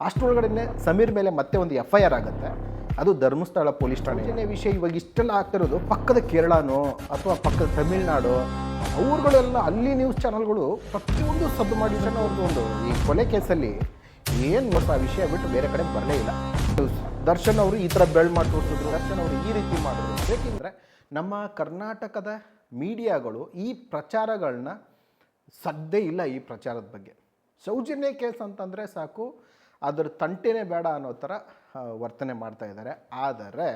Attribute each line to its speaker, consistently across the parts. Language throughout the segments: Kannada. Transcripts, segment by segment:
Speaker 1: ಅಷ್ಟರೊಳಗಡೆ ಸಮೀರ್ ಮೇಲೆ ಮತ್ತೆ ಒಂದು FIR ಆಗುತ್ತೆ. ಅದು ಧರ್ಮಸ್ಥಳ ಪೊಲೀಸ್ ಠಾಣೆ ವಿಷಯ. ಇವಾಗ ಇಷ್ಟೆಲ್ಲ ಆಗ್ತಿರೋದು ಪಕ್ಕದ ಕೇರಳನೋ ಅಥವಾ ಪಕ್ಕದ ತಮಿಳ್ನಾಡು ಅವ್ರುಗಳೆಲ್ಲ ಅಲ್ಲಿ ನ್ಯೂಸ್ ಚಾನಲ್ಗಳು ಪ್ರತಿಯೊಂದು ಸದ್ದು ಮಾಡಿದ್ರೆ ಅವ್ರದ್ದು ಒಂದು ಈ ಕೊಲೆ ಕೇಸಲ್ಲಿ ಏನು ಹೊಸ ವಿಷಯ ಬಿಟ್ಟು ಬೇರೆ ಕಡೆ ಬರಲೇ ಇಲ್ಲ. ದರ್ಶನ್ ಅವರು ಈ ಥರ ಬೆಳ್ ಮಾಡಿ ತೋರಿಸಿದ್ರು, ದರ್ಶನ್ ಅವರು ಈ ರೀತಿ ಮಾಡಿದ್ರು. ಏಕೆಂದರೆ ನಮ್ಮ ಕರ್ನಾಟಕದ ಮೀಡಿಯಾಗಳು ಈ ಪ್ರಚಾರಗಳನ್ನ ಸದ್ದೇ ಇಲ್ಲ. ಈ ಪ್ರಚಾರದ ಬಗ್ಗೆ ಸೌಜನ್ಯ ಕೇಸ್ ಅಂತಂದರೆ ಸಾಕು, ಅದರ ತಂಟೆನೇ ಬೇಡ ಅನ್ನೋ ಥರ ವರ್ತನೆ ಮಾಡ್ತಾ ಇದ್ದಾರೆ. ಆದರೆ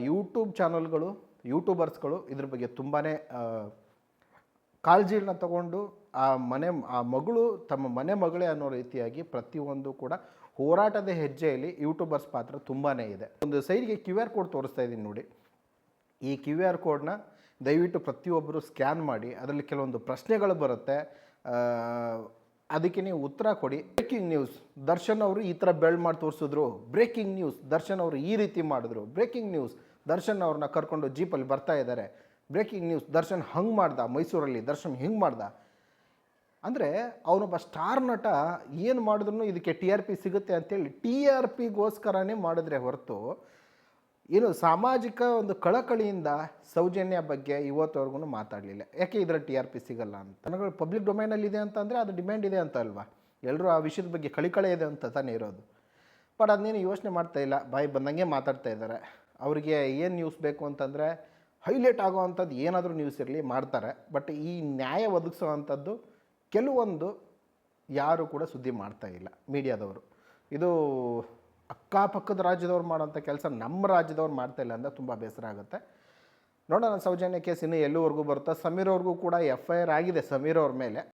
Speaker 1: ಯೂಟ್ಯೂಬ್ ಚಾನಲ್ಗಳು, ಯೂಟ್ಯೂಬರ್ಸ್ಗಳು ಇದ್ರ ಬಗ್ಗೆ ತುಂಬಾ ಕಾಳಜಿಗಳನ್ನ ತಗೊಂಡು ಆ ಮಗಳು ತಮ್ಮ ಮನೆ ಮಗಳೇ ಅನ್ನೋ ರೀತಿಯಾಗಿ ಪ್ರತಿಯೊಂದು ಕೂಡ ಹೋರಾಟದ ಹೆಜ್ಜೆಯಲ್ಲಿ ಯೂಟ್ಯೂಬರ್ಸ್ ಪಾತ್ರ ತುಂಬಾ ಇದೆ. ಒಂದು ಸೈಡ್ಗೆ QR ಕೋಡ್ ತೋರಿಸ್ತಾ ಇದ್ದೀನಿ ನೋಡಿ. ಈ QR ಕೋಡ್ನ ದಯವಿಟ್ಟು ಪ್ರತಿಯೊಬ್ಬರು ಸ್ಕ್ಯಾನ್ ಮಾಡಿ. ಅದರಲ್ಲಿ ಕೆಲವೊಂದು ಪ್ರಶ್ನೆಗಳು ಬರುತ್ತೆ, ಅದಕ್ಕೆ ನೀವು ಉತ್ತರ ಕೊಡಿ. ಬ್ರೇಕಿಂಗ್ ನ್ಯೂಸ್, ದರ್ಶನ್ ಅವರು ಈ ಥರ ಬೆಳ್ ಮಾಡಿ ತೋರಿಸಿದ್ರು. ಬ್ರೇಕಿಂಗ್ ನ್ಯೂಸ್, ದರ್ಶನ್ ಅವರು ಈ ರೀತಿ ಮಾಡಿದ್ರು. ಬ್ರೇಕಿಂಗ್ ನ್ಯೂಸ್, ದರ್ಶನ್ ಅವ್ರನ್ನ ಕರ್ಕೊಂಡು ಜೀಪಲ್ಲಿ ಬರ್ತಾ ಇದ್ದಾರೆ. ಬ್ರೇಕಿಂಗ್ ನ್ಯೂಸ್, ದರ್ಶನ್ ಹಂಗೆ ಮಾಡ್ದ, ಮೈಸೂರಲ್ಲಿ ದರ್ಶನ್ ಹಿಂಗೆ ಮಾಡ್ದ. ಅಂದರೆ ಅವನೊಬ್ಬ ಸ್ಟಾರ್ ನಟ ಏನು ಮಾಡಿದ್ರು ಇದಕ್ಕೆ TRP ಸಿಗುತ್ತೆ ಅಂತೇಳಿ TRPಗೋಸ್ಕರನೇ ಮಾಡಿದ್ರೆ ಹೊರತು ಏನು ಸಾಮಾಜಿಕ ಒಂದು ಕಳಕಳಿಯಿಂದ ಸೌಜನ್ಯ ಬಗ್ಗೆ ಇವತ್ತವರೆಗೂ ಮಾತಾಡಲಿಲ್ಲ. ಯಾಕೆ ಇದರಲ್ಲಿ TRP ಸಿಗಲ್ಲ ಅಂತ. ನನಗಳು ಪಬ್ಲಿಕ್ ಡೊಮೈನಲ್ಲಿ ಇದೆ ಅಂತಂದರೆ ಅದು ಡಿಮ್ಯಾಂಡ್ ಇದೆ ಅಂತ ಅಲ್ವಾ? ಎಲ್ಲರೂ ಆ ವಿಷಯದ ಬಗ್ಗೆ ಕಳಿಕಳೆ ಇದೆ ಅಂತ ತಾನೇ ಇರೋದು. ಬಟ್ ಅದನ್ನೇನು ಯೋಚನೆ ಮಾಡ್ತಾ ಇಲ್ಲ, ಬಾಯಿ ಬಂದಂಗೆ ಮಾತಾಡ್ತಾ ಇದ್ದಾರೆ. ಅವರಿಗೆ ಏನು ನ್ಯೂಸ್ ಬೇಕು ಅಂತಂದರೆ ಹೈಲೈಟ್ ಆಗೋ ಅಂಥದ್ದು ಏನಾದರೂ ನ್ಯೂಸ್ ಇರಲಿ ಮಾಡ್ತಾರೆ. ಬಟ್ ಈ ನ್ಯಾಯ ಒದಗಿಸೋ ಅಂಥದ್ದು ಕೆಲವೊಂದು ಯಾರು ಕೂಡ ಸುದ್ದಿ ಮಾಡ್ತಾ ಇಲ್ಲ ಮೀಡಿಯಾದವರು. ಇದು ಅಕ್ಕಪಕ್ಕದ ರಾಜ್ಯದವ್ರು ಮಾಡೋಂಥ ಕೆಲಸ ನಮ್ಮ ರಾಜ್ಯದವ್ರು ಮಾಡ್ತಾ ಇಲ್ಲ ಅಂದರೆ ತುಂಬ ಬೇಸರ ಆಗುತ್ತೆ. ನೋಡೋಣ ಸೌಜನ್ಯ ಕೇಸ್ ಇನ್ನೂ ಎಲ್ಲಿವರೆಗೂ ಬರುತ್ತಾ. ಸಮೀರ್ ಅವ್ರಿಗೂ ಕೂಡ FIR ಆಗಿದೆ ಸಮೀರ್ ಅವ್ರ ಮೇಲೆ.